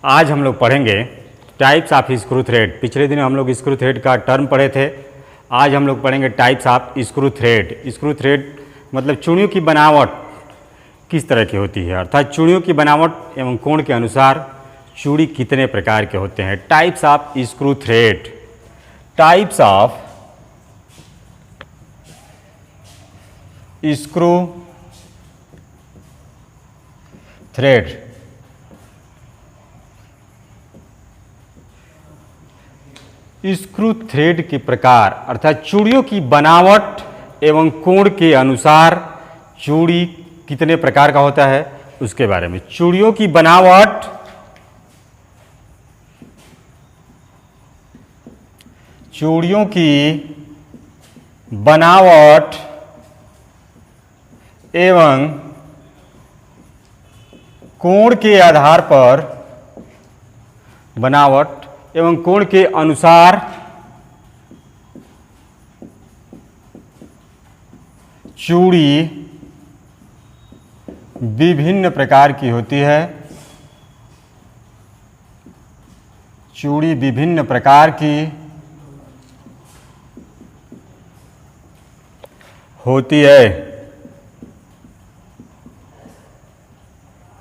आज हम लोग पढ़ेंगे टाइप्स ऑफ स्क्रू थ्रेड। पिछले दिन हम लोग स्क्रू थ्रेड का टर्म पढ़े थे। आज हम लोग पढ़ेंगे types of screw thread. Screw thread मतलब चूड़ियों की बनावट किस तरह की होती है, अर्थात चूड़ियों की बनावट एवं कोण के अनुसार चूड़ी कितने प्रकार के होते हैं। Types of screw thread. Types of screw thread. Screw thread के प्रकार अर्थात चूड़ियों की बनावट एवं कोण के अनुसार चूड़ी कितने प्रकार का होता है उसके बारे में। चूड़ियों की बनावट, चूड़ियों की बनावट एवं कोण के आधार पर, बनावट एवं कोण के अनुसार चूड़ी विभिन्न प्रकार की होती है। चूड़ी विभिन्न प्रकार की होती है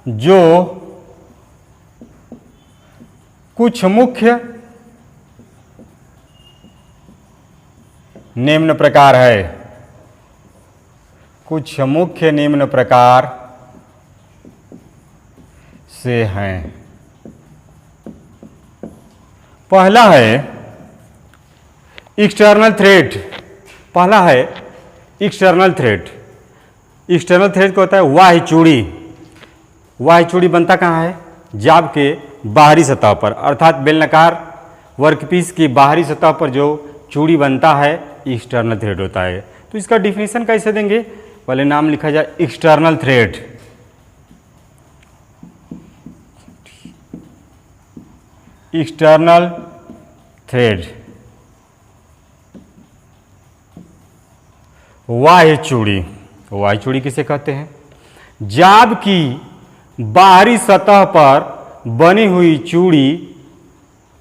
जो कुछ मुख्य निम्न प्रकार है। कुछ मुख्य निम्न प्रकार से हैं। पहला है एक्सटर्नल थ्रेड। पहला है एक्सटर्नल थ्रेड। एक्सटर्नल थ्रेड क्या होता है? वाह्य चूड़ी। वाह्य चूड़ी बनता कहाँ है? जाब के बाहरी सतह पर, अर्थात बेलनाकार वर्कपीस की बाहरी सतह पर जो चूड़ी बनता है एक्सटर्नल थ्रेड होता है। तो इसका डिफिनीशन कैसे देंगे? पहले नाम लिखा जाए एक्सटर्नल थ्रेड। एक्सटर्नल थ्रेड वाह्य चूड़ी। वाह्य चूड़ी किसे कहते हैं? जाब की बाहरी सतह पर बनी हुई चूड़ी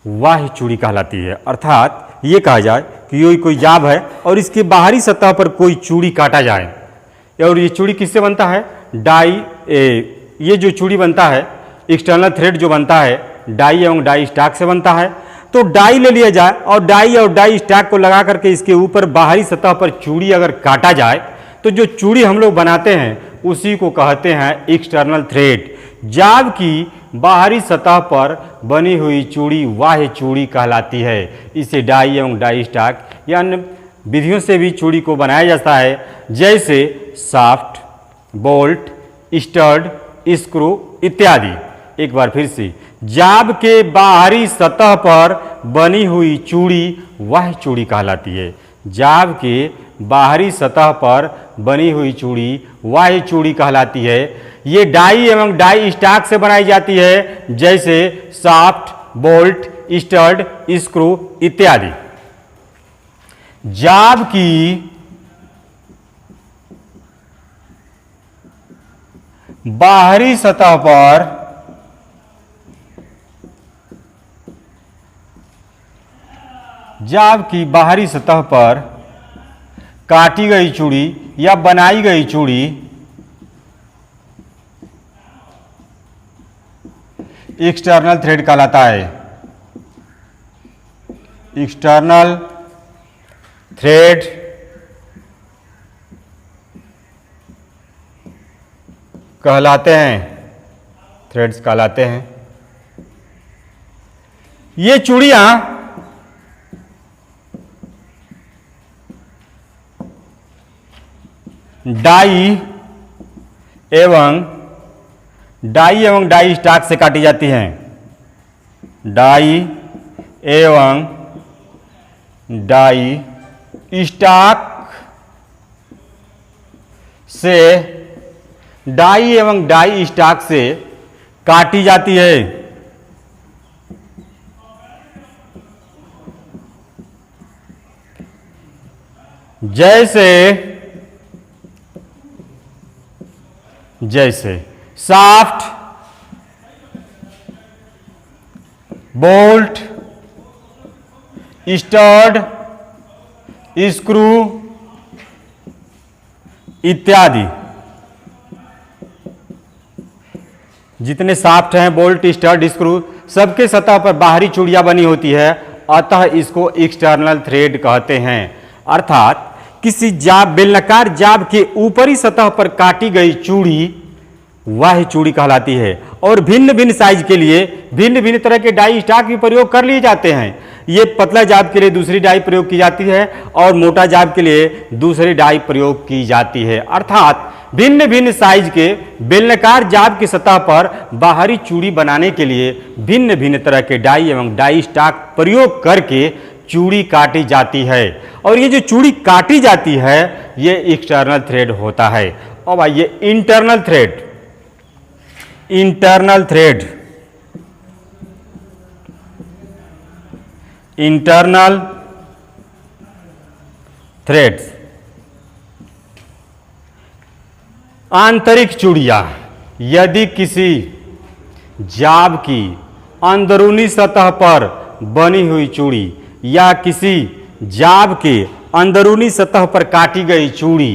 वाह्य चूड़ी कहलाती है। अर्थात ये कहा जाए कि कोई जाब है और इसके बाहरी सतह पर कोई चूड़ी काटा जाए, और ये चूड़ी किससे बनता है? ये जो चूड़ी बनता है, एक्सटर्नल थ्रेड जो बनता है, डाई एवं डाई स्टैक से बनता है। तो डाई ले लिया जाए और डाई स्टैक को लगा करके इसके ऊपर बाहरी सतह पर चूड़ी अगर काटा जाए तो जो चूड़ी हम लोग बनाते हैं उसी को कहते हैं एक्सटर्नल थ्रेड। जाब की बाहरी सतह पर बनी हुई चूड़ी वाह्य चूड़ी कहलाती है। इसे डाई एवं डाई स्टैक या अन्य विधियों से भी चूड़ी को बनाया जाता है, जैसे शाफ्ट, बोल्ट, स्टड, स्क्रू इत्यादि। एक बार फिर से, जाब के बाहरी सतह पर बनी हुई चूड़ी वाह्य चूड़ी कहलाती है। जाब के बाहरी सतह पर बनी हुई चूड़ी वाह्य चूड़ी कहलाती है। ये डाई एवं डाई स्टैक से बनाई जाती है, जैसे शाफ्ट, बोल्ट, स्टड, स्क्रू इत्यादि। जाब की बाहरी सतह पर जाब की बाहरी सतह पर काटी गई चूड़ी या बनाई गई चूड़ी एक्सटर्नल थ्रेड कहलाता है। एक्सटर्नल थ्रेड कहलाते हैं, थ्रेड्स कहलाते हैं। ये चूड़ियां डाई एवं डाई स्टैक से काटी जाती हैं। डाई एवं डाई स्टैक से, डाई एवं डाई स्टैक से काटी जाती है। जैसे जैसे शाफ्ट, बोल्ट, स्टड, स्क्रू इत्यादि। जितने शाफ्ट हैं, बोल्ट, स्टड, स्क्रू, सबके सतह पर बाहरी चूड़ियां बनी होती है, अतः इसको एक्सटर्नल थ्रेड कहते हैं। अर्थात किसी जाब, बेलनाकार जाब के ऊपरी सतह पर काटी गई चूड़ी वह चूड़ी कहलाती है। और भिन्न भिन्न साइज के लिए भिन्न भिन्न तरह के डाई स्टाक भी प्रयोग कर लिए जाते हैं। ये पतला जाब के लिए दूसरी डाई प्रयोग की जाती है और मोटा जाब के लिए दूसरी डाई प्रयोग की जाती है। अर्थात भिन्न भिन्न साइज के बेलनाकार जाब की सतह पर बाहरी चूड़ी बनाने के लिए भिन्न भिन्न तरह के डाई एवं डाई स्टाक प्रयोग करके चूड़ी काटी जाती है। और ये जो चूड़ी काटी जाती है ये एक्सटर्नल थ्रेड होता है। अब आइए internal thread. Internal thread, internal threads, आंतरिक चूड़ियां। यदि किसी जाब की अंदरूनी सतह पर बनी हुई चूड़ी या किसी जाब के अंदरूनी सतह पर काटी गई चूड़ी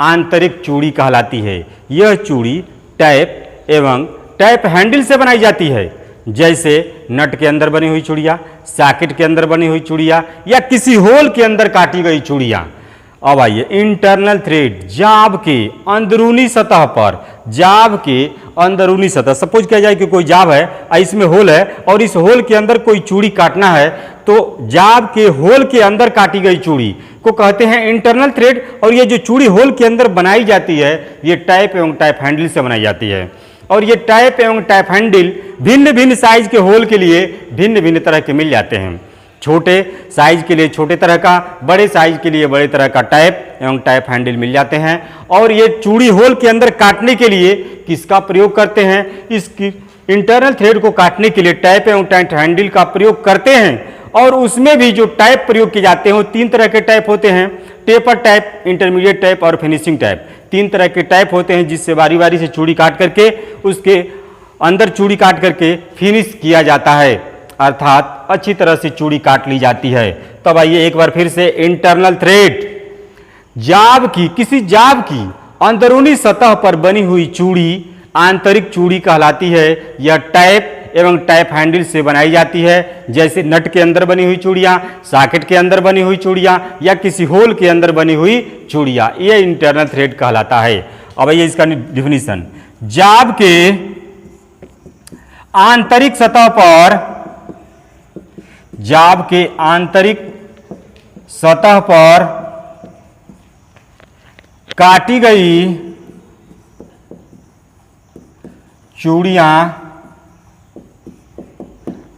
आंतरिक चूड़ी कहलाती है। यह चूड़ी टैप एवं टैप हैंडल से बनाई जाती है, जैसे नट के अंदर बनी हुई चूड़ियां, सॉकेट के अंदर बनी हुई चूड़ियां या किसी होल के अंदर काटी गई चूड़ियां। अब आइए इंटरनल थ्रेड, जाब के अंदरूनी सतह पर, जाब के अंदरूनी सतह, सपोज किया जाए कि कोई जाब है, इसमें होल है और इस होल के अंदर कोई चूड़ी काटना है, तो जाब के होल के अंदर काटी गई चूड़ी को कहते हैं इंटरनल थ्रेड। और ये जो चूड़ी होल के अंदर बनाई जाती है ये टैप एवं टैप हैंडल से बनाई जाती है। और ये टैप एवं टैप हैंडल भिन्न भिन्न साइज के होल के लिए भिन्न भिन्न तरह के मिल जाते हैं। छोटे साइज के लिए छोटे तरह का, बड़े साइज के लिए बड़े तरह का टैप एवं टैप हैंडल मिल जाते हैं। और ये चूड़ी होल के अंदर काटने के लिए किसका प्रयोग करते हैं? इसकी इंटरनल थ्रेड को काटने के लिए टैप एवं टैप हैंडल का प्रयोग करते हैं। और उसमें भी जो टैप प्रयोग किए जाते हैं वो 3 तरह के टैप होते हैं, टेपर टैप, इंटरमीडिएट टैप और फिनिशिंग टैप। 3 तरह के टैप होते हैं जिससे बारी बारी से चूड़ी काट करके उसके अंदर चूड़ी काट करके फिनिश किया जाता है, अर्थात अच्छी तरह से चूड़ी काट ली जाती है। तब आइए एक बार फिर से इंटरनल थ्रेड, जाब की, किसी जाब की अंदरूनी सतह पर बनी हुई चूड़ी आंतरिक चूड़ी कहलाती है। यह टैप एवं टैप हैंडल से बनाई जाती है, जैसे नट के अंदर बनी हुई चूड़ियां, सॉकेट के अंदर बनी हुई चूड़ियां या किसी होल के अंदर बनी हुई चूड़ियां, यह इंटरनल थ्रेड कहलाता है। अब ये इसका डिफिनीशन, जाब के आंतरिक सतह पर, जाब के आंतरिक सतह पर काटी गई चूड़ियां,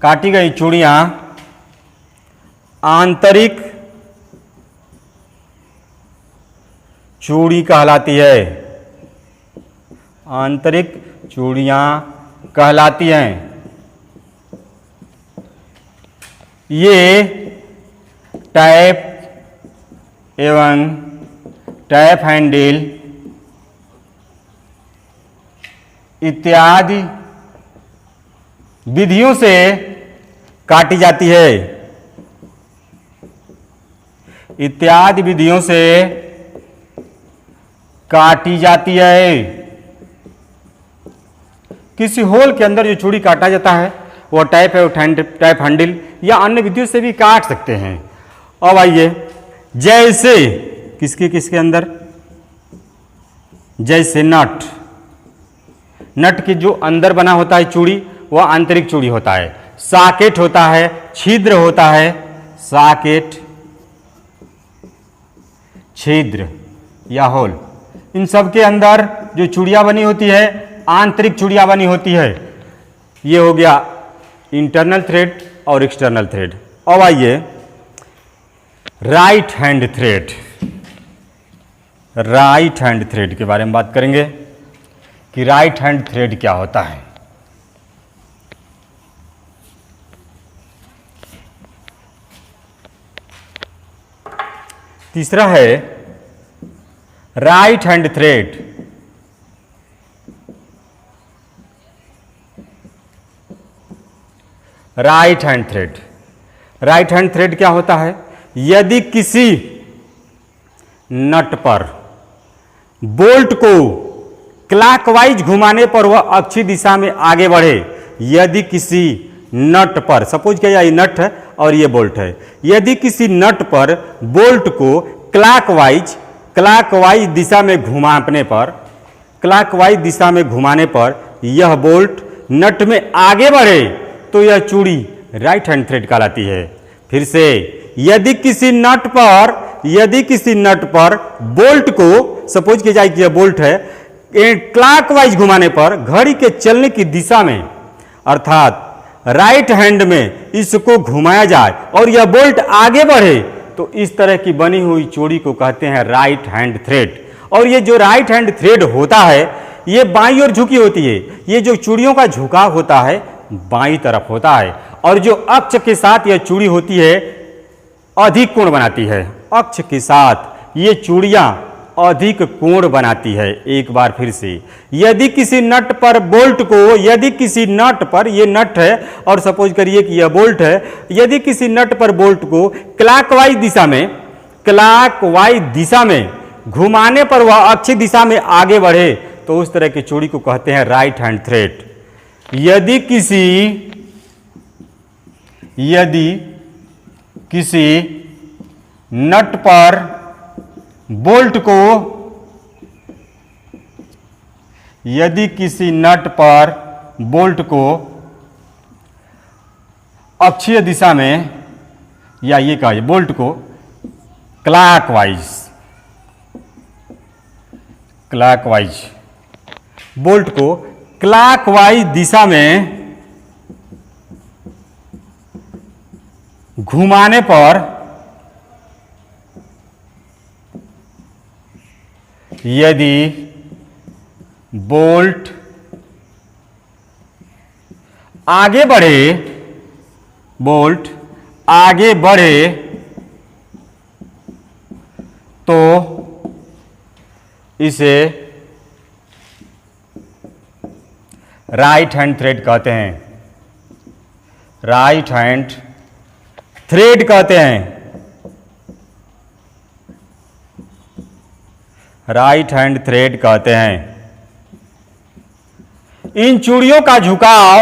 काटी गई चूड़ियां आंतरिक चूड़ी कहलाती है, आंतरिक चूड़ियां कहलाती हैं। ये टैप एवं टैप हैंडल इत्यादि विधियों से काटी जाती है, इत्यादि विधियों से काटी जाती है। किसी होल के अंदर जो चूड़ी काटा जाता है वो टैप हैंडल या अन्य विधियों से भी काट सकते हैं। अब आइए, जैसे किसके किसके अंदर, जैसे नट, नट के जो अंदर बना होता है चूड़ी वह आंतरिक चूड़ी होता है। सॉकेट होता है, छिद्र होता है, सॉकेट, छिद्र या होल, इन सब के अंदर जो चूड़ियां बनी होती है आंतरिक चूड़ियां बनी होती है। ये हो गया इंटरनल थ्रेड और एक्सटर्नल थ्रेड। अब आइए right hand thread, right hand thread के बारे में बात करेंगे कि राइट हैंड थ्रेड क्या होता है। तीसरा है right hand thread, right hand thread. Right hand thread क्या होता है? यदि किसी नट पर बोल्ट को क्लॉकवाइज घुमाने पर वह अक्षीय दिशा में आगे बढ़े, यदि किसी नट पर, सपोज किया जाए नट है और ये बोल्ट है, यदि किसी नट पर बोल्ट को क्लॉकवाइज दिशा में घुमाने पर, क्लॉकवाइज दिशा में घुमाने पर यह बोल्ट नट में आगे बढ़े तो यह चूड़ी राइट हैंड थ्रेड कहलाती है। फिर से, यदि किसी नट पर बोल्ट को, सपोज किया जाए कि यह बोल्ट है, क्लॉकवाइज घुमाने पर घड़ी के चलने की दिशा में, अर्थात राइट हैंड में इसको घुमाया जाए और यह बोल्ट आगे बढ़े तो इस तरह की बनी हुई चूड़ी को कहते हैं राइट हैंड थ्रेड। और ये जो राइट हैंड थ्रेड होता है ये बाईं ओर झुकी होती है। ये जो चूड़ियों का झुकाव होता है बाईं तरफ होता है और जो अक्ष के साथ यह चूड़ी होती है अधिक कोण बनाती है। अक्ष के साथ ये चूड़ियां अधिक कोण बनाती है। एक बार फिर से, यदि किसी नट पर बोल्ट को, यदि किसी नट पर, ये नट है और सपोज करिए कि यह बोल्ट है, यदि किसी नट पर बोल्ट को क्लॉकवाइज दिशा में घुमाने पर वह अक्षीय दिशा में आगे बढ़े तो उस तरह की चूड़ी को कहते हैं राइट हैंड थ्रेड। यदि किसी नट पर बोल्ट को, यदि किसी नट पर बोल्ट को अक्षीय दिशा में, या ये कहा बोल्ट को बोल्ट को क्लॉकवाइज दिशा में घुमाने पर यदि बोल्ट आगे बढ़े तो इसे राइट हैंड थ्रेड कहते हैं। राइट हैंड थ्रेड कहते हैं। राइट हैंड थ्रेड कहते हैं। इन चूड़ियों का झुकाव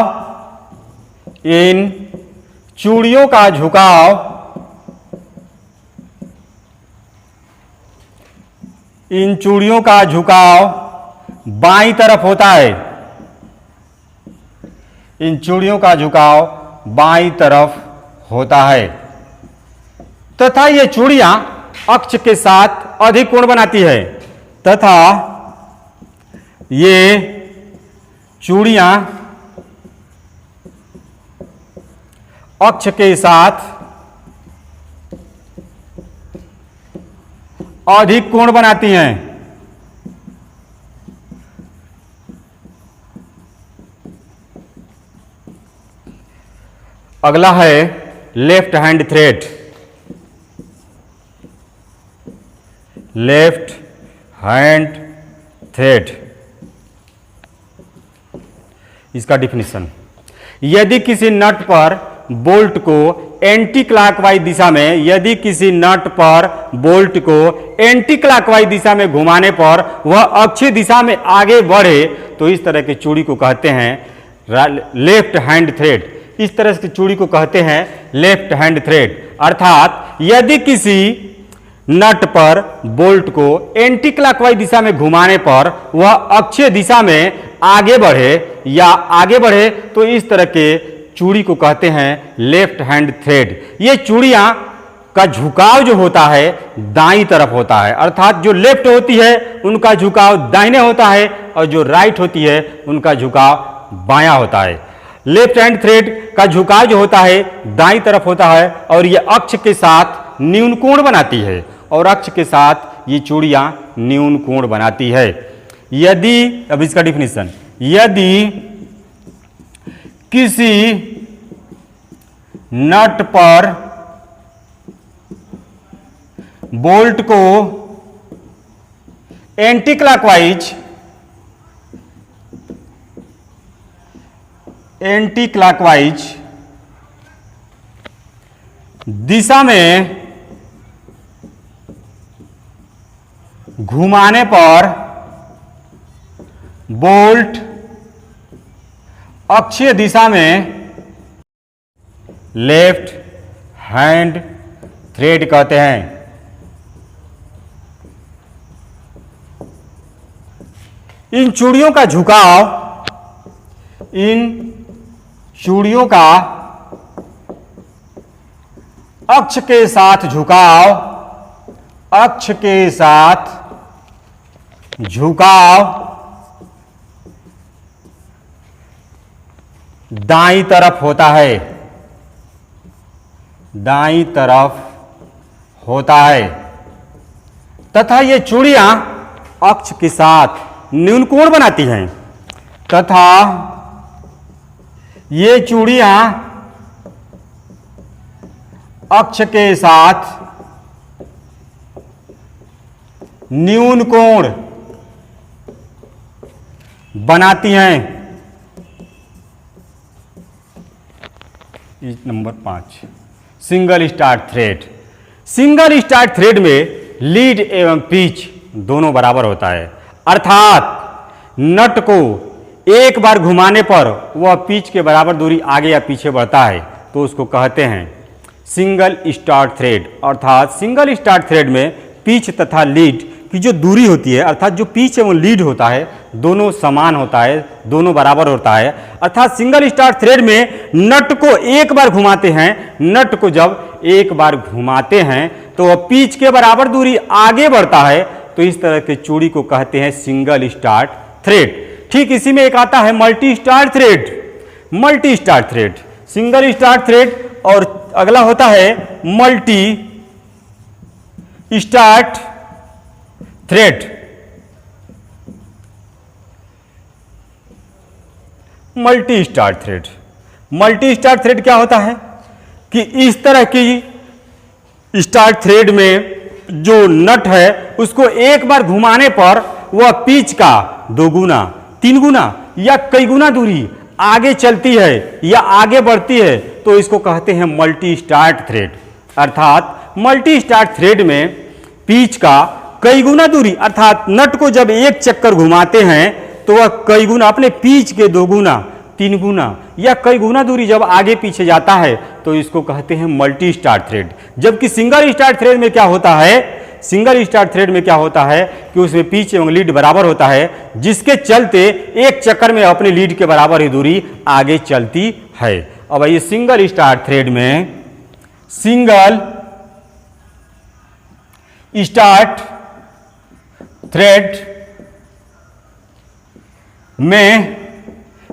बाईं तरफ होता है। इन चूड़ियों का झुकाव बाईं तरफ होता है तथा ये चूड़ियां अक्ष के साथ अधिक कोण बनाती है तथा ये चूड़ियां अक्ष के साथ अधिक कोण बनाती हैं। अगला है left hand thread. Left hand thread, इसका डिफिनीशन, यदि किसी नट पर बोल्ट को एंटी क्लॉकवाइज दिशा में, यदि किसी नट पर बोल्ट को एंटी क्लॉकवाइज दिशा में घुमाने पर वह अक्षीय दिशा में आगे बढ़े तो इस तरह की चूड़ी को कहते हैं लेफ्ट हैंड थ्रेड। इस तरह की चूड़ी को कहते हैं लेफ्ट हैंड थ्रेड। अर्थात यदि किसी नट पर बोल्ट को एंटी क्लॉकवाइज दिशा में घुमाने पर वह अक्षीय दिशा में आगे बढ़े तो इस तरह के चूड़ी को कहते हैं लेफ्ट हैंड थ्रेड। ये चूड़ियां का झुकाव जो होता है दाईं तरफ होता है। अर्थात जो लेफ्ट होती है उनका झुकाव दाहिने होता है और जो राइट होती है उनका झुकाव बायां होता है। लेफ्ट हैंड थ्रेड का झुकाव जो होता है दाईं तरफ होता है और यह अक्ष के साथ न्यून कोण बनाती है और अक्ष के साथ ये चूड़ियां न्यून कोण बनाती है। यदि, अब इसका डिफिनीशन, यदि किसी नट पर बोल्ट को एंटी दिशा में घुमाने पर बोल्ट अक्षीय दिशा में लेफ्ट हैंड थ्रेड कहते हैं। इन चूड़ियों का झुकाव, इन चूड़ियों का अक्ष के साथ झुकाव, अक्ष के साथ झुकाव दाईं तरफ होता है, दाईं तरफ होता है तथा ये चूड़ियां अक्ष के साथ न्यून कोण बनाती हैं तथा ये चूड़ियां अक्ष के साथ न्यून कोण बनाती हैं। Number 5 single start thread. Single start thread में लीड एवं पिच दोनों बराबर होता है, अर्थात नट को एक बार घुमाने पर वह पिच के बराबर दूरी आगे या पीछे बढ़ता है तो उसको कहते हैं सिंगल स्टार्ट थ्रेड। अर्थात सिंगल स्टार्ट थ्रेड में पिच तथा लीड की जो दूरी होती है, अर्थात जो पिच एवं लीड होता है दोनों समान होता है, दोनों बराबर होता है। अर्थात सिंगल स्टार्ट थ्रेड में नट को एक बार घुमाते हैं, नट को जब एक बार घुमाते हैं तो वह पिच के बराबर दूरी आगे बढ़ता है, तो इस तरह के चूड़ी को कहते हैं सिंगल स्टार्ट थ्रेड। ठीक इसी में एक आता है multi start thread. Multi start thread, single start thread और अगला होता है multi start thread. Multi start thread, multi start thread क्या होता है कि इस तरह की स्टार्ट थ्रेड में जो नट है उसको एक बार घुमाने पर वह पिच का 2 गुना, 3 गुना या कई गुना दूरी आगे चलती है या आगे बढ़ती है, तो इसको कहते हैं मल्टी स्टार्ट थ्रेड। अर्थात मल्टी स्टार्ट थ्रेड में पिच का कई गुना दूरी, अर्थात नट को जब एक चक्कर घुमाते हैं तो वह कई गुना, अपने पिच के 2 गुना, 3 गुना या कई गुना दूरी जब आगे पीछे जाता है तो इसको कहते हैं मल्टी स्टार्ट थ्रेड। जबकि सिंगल स्टार्ट थ्रेड में क्या होता है, सिंगल स्टार्ट थ्रेड में क्या होता है कि उसमें पिच एवं लीड बराबर होता है, जिसके चलते एक चक्कर में अपने लीड के बराबर ही दूरी आगे चलती है। अब ये सिंगल स्टार्ट थ्रेड में, सिंगल स्टार्ट थ्रेड में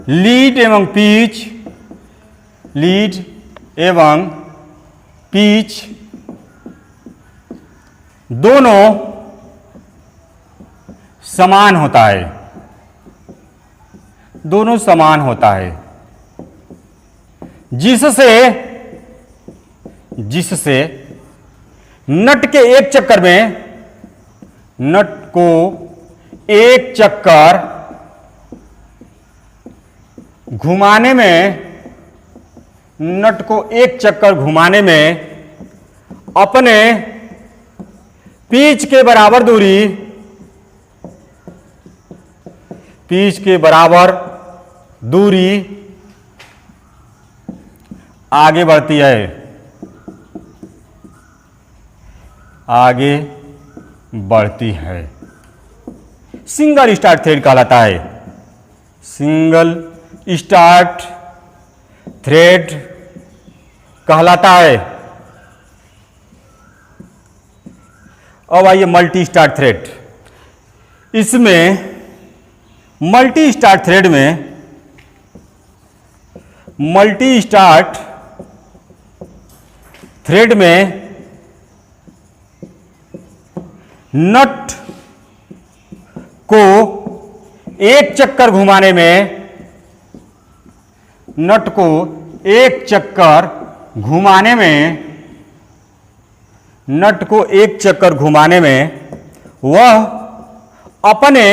लीड एवं पिच, लीड एवं पिच दोनों समान होता है, दोनों समान होता है, जिससे नट के एक चक्कर में, नट को एक चक्कर घुमाने में, नट को एक चक्कर घुमाने में अपने पिच के बराबर दूरी, पिच के बराबर दूरी आगे बढ़ती है, आगे बढ़ती है। सिंगल स्टार्ट थ्रेड कहलाता है, सिंगल स्टार्ट थ्रेड कहलाता है। अब आइए मल्टी स्टार्ट थ्रेड। इसमें मल्टी स्टार्ट थ्रेड में, मल्टी स्टार्ट थ्रेड में नट को एक चक्कर घुमाने में, नट को एक चक्कर घुमाने में, नट को एक चक्कर घुमाने में वह अपने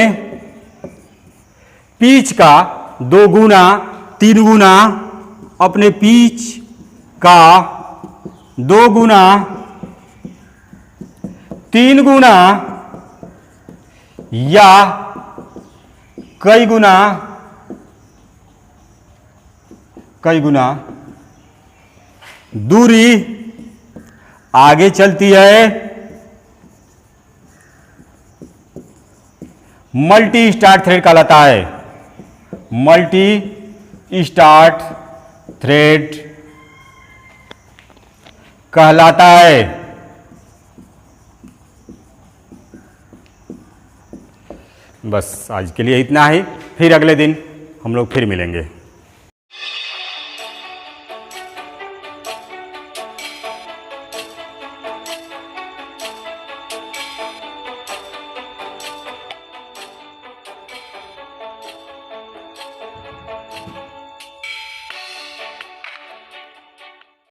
पिच का 2 गुना, 3 गुना, अपने पिच का 2 गुना, 3 गुना या कई गुना दूरी आगे चलती है मल्टी स्टार्ट थ्रेड कहलाता है। मल्टी स्टार्ट थ्रेड कहलाता है। बस आज के लिए इतना ही, फिर अगले दिन हम लोग फिर मिलेंगे।